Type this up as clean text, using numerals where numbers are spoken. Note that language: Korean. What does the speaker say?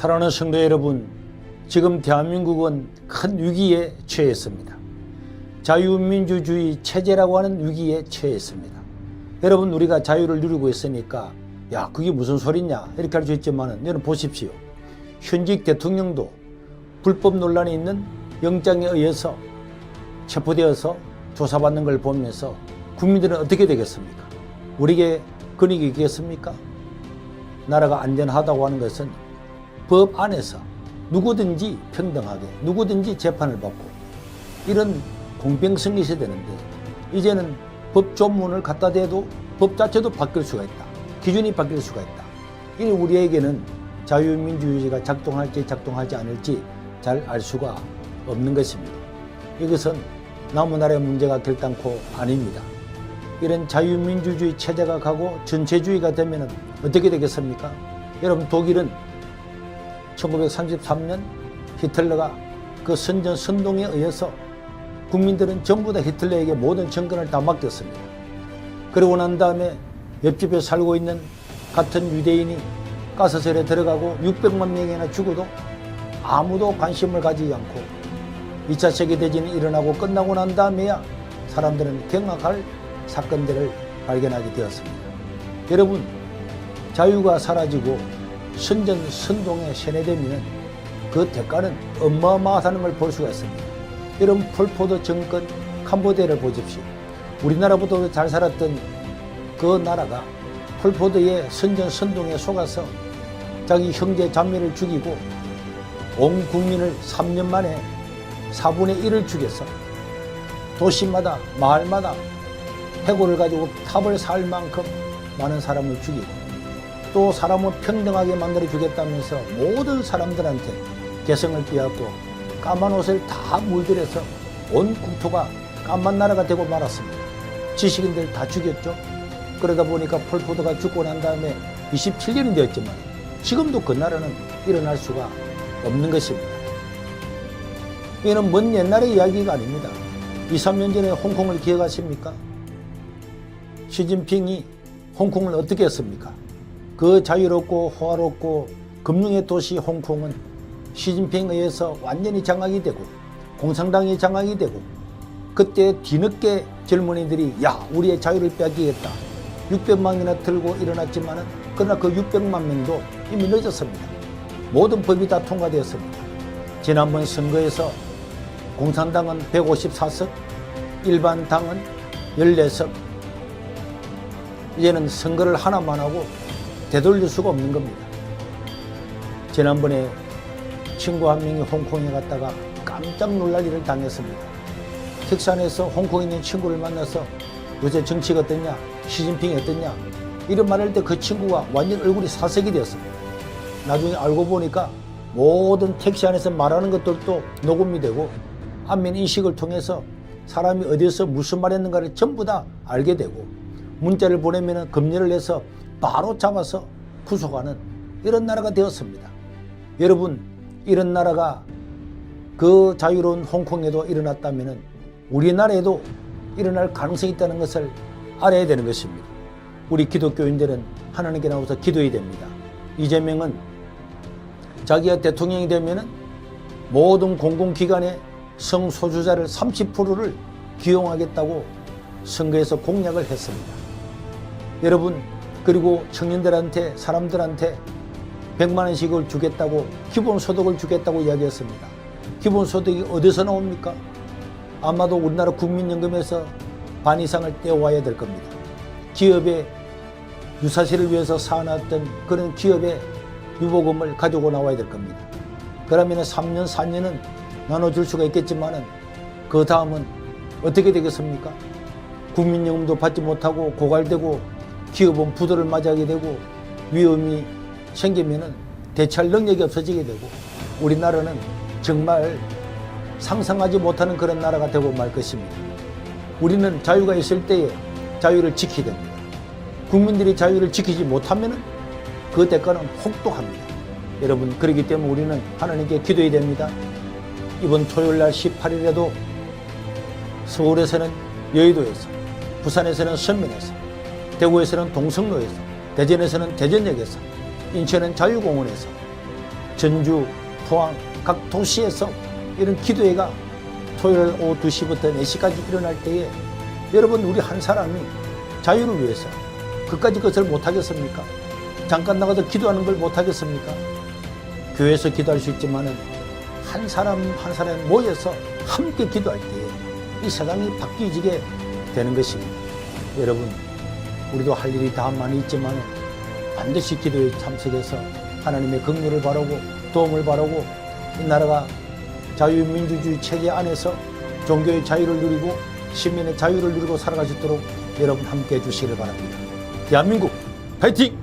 사랑하는 성도 여러분, 지금 대한민국은 큰 위기에 처했습니다. 자유민주주의 체제라고 하는 위기에 처했습니다. 여러분, 우리가 자유를 누리고 있으니까 야, 그게 무슨 소리냐 이렇게 할 수 있지만 여러분 보십시오. 현직 대통령도 불법 논란이 있는 영장에 의해서 체포되어서 조사받는 걸 보면서 국민들은 어떻게 되겠습니까? 우리에게 권익이 있겠습니까? 나라가 안전하다고 하는 것은 법 안에서 누구든지 평등하게 누구든지 재판을 받고 이런 공평성이 있어야 되는데 이제는 법 조문을 갖다 대도 법 자체도 바뀔 수가 있다. 기준이 바뀔 수가 있다. 이니 우리에게는 자유민주주의가 작동할지 작동하지 않을지 잘 알 수가 없는 것입니다. 이것은 남의 나라의 문제가 결단코 아닙니다. 이런 자유민주주의 체제가 가고 전체주의가 되면 어떻게 되겠습니까? 여러분, 독일은 1933년 히틀러가 그 선전 선동에 의해서 국민들은 전부 다 히틀러에게 모든 정권을 다 맡겼습니다. 그러고 난 다음에 옆집에 살고 있는 같은 유대인이 가스설에 들어가고 600만 명이나 죽어도 아무도 관심을 가지지 않고 2차 세계대전이 일어나고 끝나고 난 다음에야 사람들은 경악할 사건들을 발견하게 되었습니다. 여러분, 자유가 사라지고 선전 선동에 세뇌되면 그 대가는 어마어마하다는 걸 볼 수가 있습니다. 여러분, 폴포트 정권 캄보디아를 보십시오. 우리나라보다도 잘 살았던 그 나라가 폴포트의 선전 선동에 속아서 자기 형제 자매를 죽이고 온 국민을 3년 만에 4분의 1을 죽여서 도시마다 마을마다 해골을 가지고 탑을 살 만큼 많은 사람을 죽이고 또 사람을 평등하게 만들어 주겠다면서 모든 사람들한테 개성을 빼앗고 까만 옷을 다 물들여서 온 국토가 까만 나라가 되고 말았습니다. 지식인들 다 죽였죠. 그러다 보니까 폴포트가 죽고 난 다음에 27년이 되었지만 지금도 그 나라는 일어날 수가 없는 것입니다. 이는 먼 옛날의 이야기가 아닙니다. 2, 3년 전에 홍콩을 기억하십니까? 시진핑이 홍콩을 어떻게 했습니까? 그 자유롭고 호화롭고 금융의 도시 홍콩은 시진핑에 의해서 완전히 장악이 되고 공산당이 장악이 되고 그때 뒤늦게 젊은이들이 야, 우리의 자유를 빼앗기겠다 600만이나 들고 일어났지만은 그러나 그 600만 명도 이미 늦었습니다. 모든 법이 다 통과되었습니다. 지난번 선거에서 공산당은 154석, 일반 당은 14석. 이제는 선거를 하나만 하고 되돌릴 수가 없는 겁니다. 지난번에 친구 한 명이 홍콩에 갔다가 깜짝 놀랄 일을 당했습니다. 택산에서 홍콩에 있는 친구를 만나서 요새 정치가 어떠냐, 시진핑이 어떠냐 이런 말을 할 때 그 친구가 완전 얼굴이 사색이 되었습니다. 나중에 알고 보니까 모든 택시 안에서 말하는 것들도 녹음이 되고 안면 인식을 통해서 사람이 어디서 무슨 말 했는가를 전부 다 알게 되고 문자를 보내면 검열을 해서 바로 잡아서 구속하는 이런 나라가 되었습니다. 여러분, 이런 나라가 그 자유로운 홍콩에도 일어났다면 우리나라에도 일어날 가능성이 있다는 것을 알아야 되는 것입니다. 우리 기독교인들은 하나님께 나와서 기도해야 됩니다. 이재명은 자기가 대통령이 되면 모든 공공기관에 성소수자를 30%를 기용하겠다고 선거에서 공약을 했습니다. 여러분, 그리고 청년들한테 사람들한테 100만 원씩을 주겠다고 기본소득을 주겠다고 이야기했습니다. 기본소득이 어디서 나옵니까? 아마도 우리나라 국민연금에서 반 이상을 떼어와야 될 겁니다. 기업의 유사시를 위해서 사놨던 그런 기업의 유보금을 가지고 나와야 될 겁니다. 그러면 3년, 4년은 나눠줄 수가 있겠지만은 그 다음은 어떻게 되겠습니까? 국민연금도 받지 못하고 고갈되고 기업은 부도를 맞이하게 되고 위험이 생기면은 대처할 능력이 없어지게 되고 우리나라는 정말 상상하지 못하는 그런 나라가 되고 말 것입니다. 우리는 자유가 있을 때에 자유를 지켜야 됩니다. 국민들이 자유를 지키지 못하면 그 대가는 혹독합니다. 여러분, 그렇기 때문에 우리는 하나님께 기도해야 됩니다. 이번 토요일날 18일에도 서울에서는 여의도에서, 부산에서는 선면에서, 대구에서는 동성로에서, 대전에서는 대전역에서, 인천은 자유공원에서 전주, 포항 각 도시에서 이런 기도회가 토요일 오후 2시부터 4시까지 일어날 때에 여러분 우리 한 사람이 자유를 위해서 그까지 것을 못하겠습니까? 잠깐 나가서 기도하는 걸 못하겠습니까? 교회에서 기도할 수 있지만은 한 사람 한 사람 모여서 함께 기도할 때에 이 세상이 바뀌어지게 되는 것입니다. 여러분 우리도 할 일이 다 많이 있지만 반드시 기도에 참석해서 하나님의 긍휼을 바라고 도움을 바라고 이 나라가 자유민주주의 체계 안에서 종교의 자유를 누리고 시민의 자유를 누리고 살아갈 수 있도록 여러분 함께 해주시기를 바랍니다. 대한민국 파이팅!